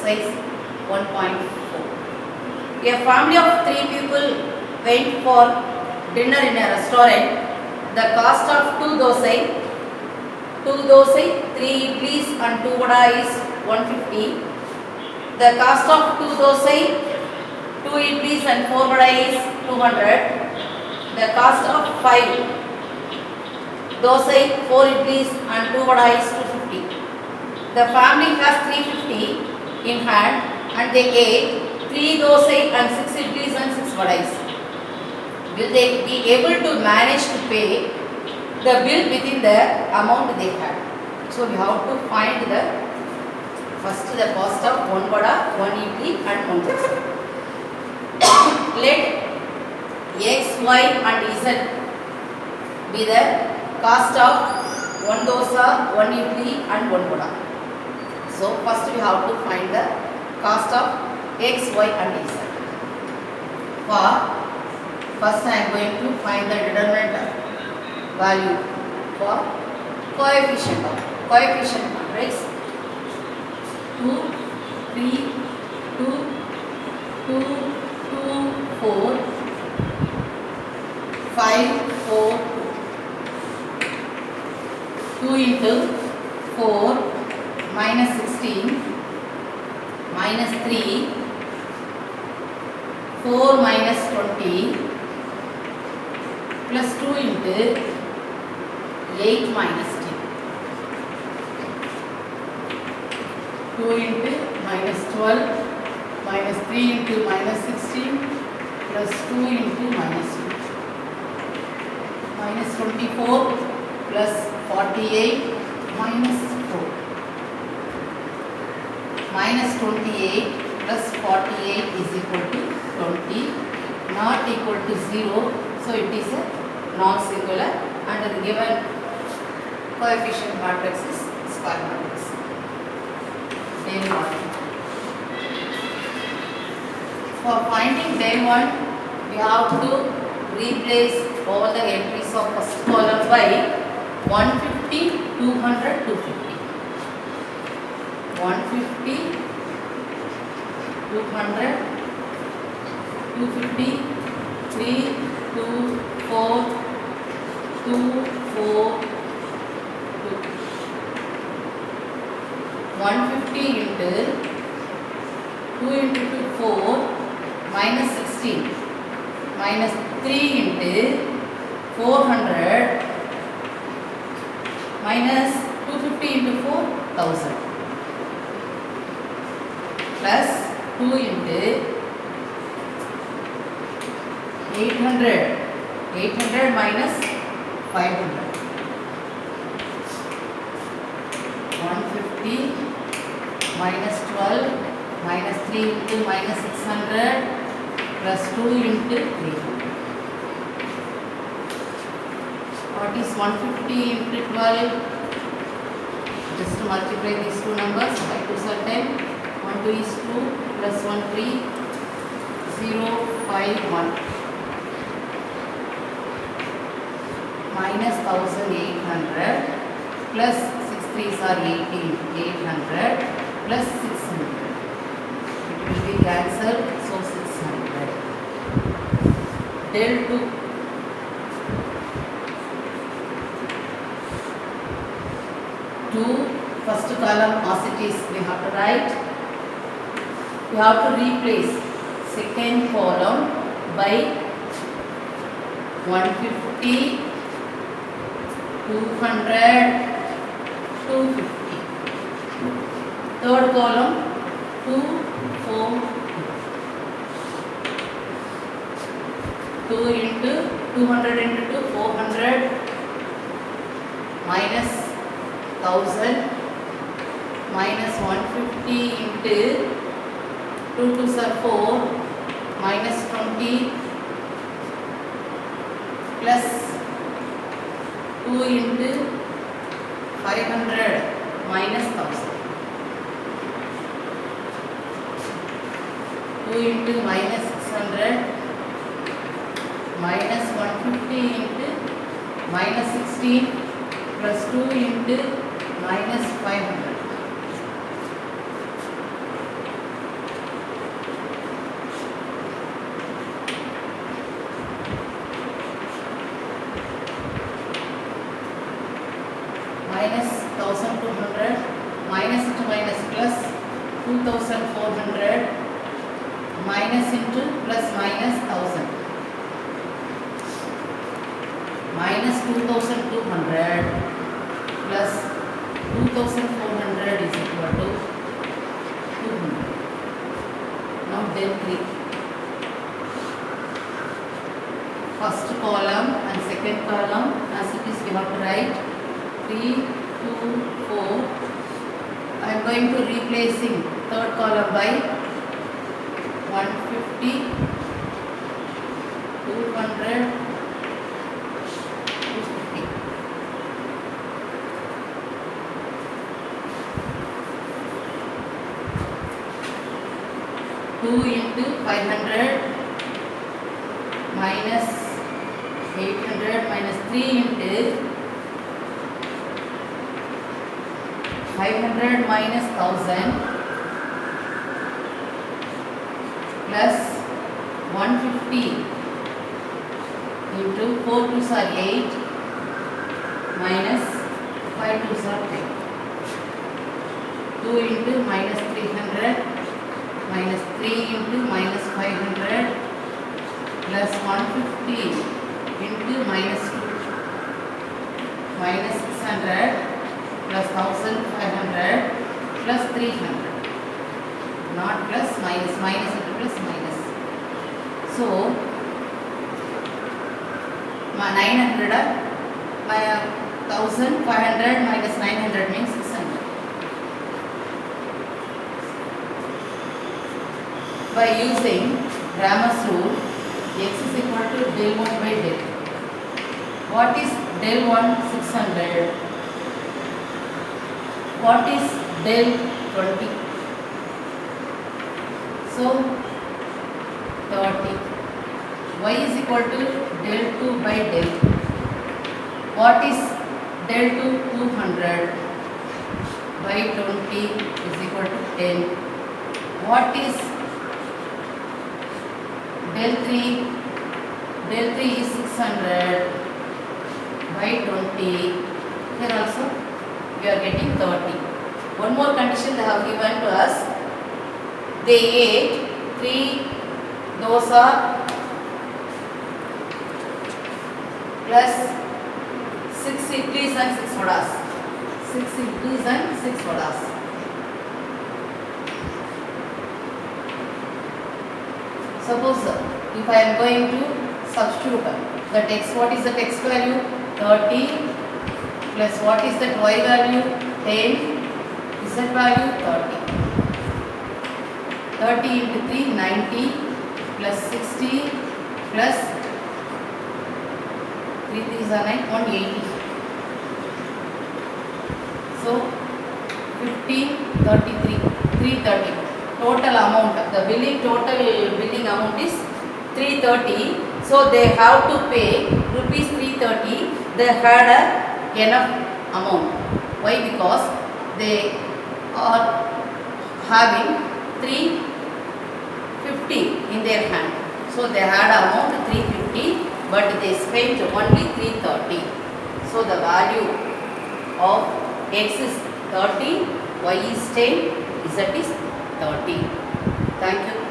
exercise 1.4. A family of 3 people went for dinner in a restaurant. The cost of 2 dosai, 3 idlis and 2 vada is 150. The cost of 2 dosai, 2 idlis and 4 vada is 200. The cost of 5 dosai, 4 idlis and 2 vada is 250. The family has 350 in hand and they ate 3 dosai and 6 idlis and 6 vadais. Will they be able to manage to pay the bill within the amount they had? So we have to find the first the cost of 1 vada, 1 idli and 1 dosa. Let x, y and z be the cost of 1 dosa, 1 idli and 1 vada. So first we have to find the cost of x, y and z. For first I am going to find the determinant value for coefficient matrix 2, 3, 2, 2, 2, 4, 5, 4, 2 into 4 minus 16 minus 3, 4 minus 20 plus 2 into 8 minus 10. 2 into minus 12 minus 3 into minus 16 plus 2 into minus 2. Minus 24 plus 48 minus 4. Minus 28 plus 48 is equal to 20, not equal to 0. So it is a non-singular and the given coefficient matrix is square matrix. Del 1. For finding del 1, we have to replace all the entries of first column by 150, 200, 250. 150, 200, 250, 3, 2, 4, 2, 4, 2. 150 into 2 into 2, 4 minus 16 minus 3 into 400 minus 250 into 4, 1000 plus 2 into 800 minus 500. 150 minus 12 minus 3 into minus 600 plus 2 into 300. What is 150 into 12? Just to multiply these two numbers. 5 2s are 10. 1 2 is 2 plus 1 3 0 5 1 minus 1800 plus 6 3s are 18 800 plus 600. It will be cancelled, so 600. Del 2. First column as it is we have to write. We have to replace second column by 150, 200, 250. Third column 2, 4, 2 into 200 into 2, 400 minus 1000 minus 150 into 2 2s are 4 minus 20 plus 2 into 500 minus 1000. 2 into minus 600 minus 150 into minus 16 plus 2 into minus 500. 2400 minus into plus minus 1000 minus 2200 plus 2400 is equal to 200. Now del 3. First column and second column as it is we have to write 3, 2, 4. I am going to replacing third column by 150, 200, 250. Two into 500 minus 800 minus 3 into 500 minus 1000 plus 150 into 4 2s are 8 minus 5 2s are 10. 2 into minus 300 minus 3 into minus 500 plus 150 into minus 2 minus 600 plus 1500 plus 300, not plus minus, minus into plus minus. So 900 1500 minus 900 means 600. By using Cramer's rule, x is equal to del 1 by del. What is del 1? 600. What is del 20? So 30. Y is equal to del 2 by del. What is del 2? 200 by 20 is equal to 10. What is del 3? Del 3 is 600 by 20. Here also we are getting 30. One more condition they have given to us. They ate 3 dosa plus 6 idlis and 6 vadas. 6 idlis and 6 vadas. Suppose if I am going to substitute the x, what is the x value? 30 plus what is the y value? 10, z value 30. 30 into 3, 90 plus 60 plus 3 3s are 9, 180. So 15, 33, 330. Total amount, the total billing amount is 330. So they have to pay rupees 330. They had enough amount. Why? Because they are having 350 in their hand. So they had amount 350, but they spent only 330. So the value of x is 30, y is 10, z is 30. Thank you.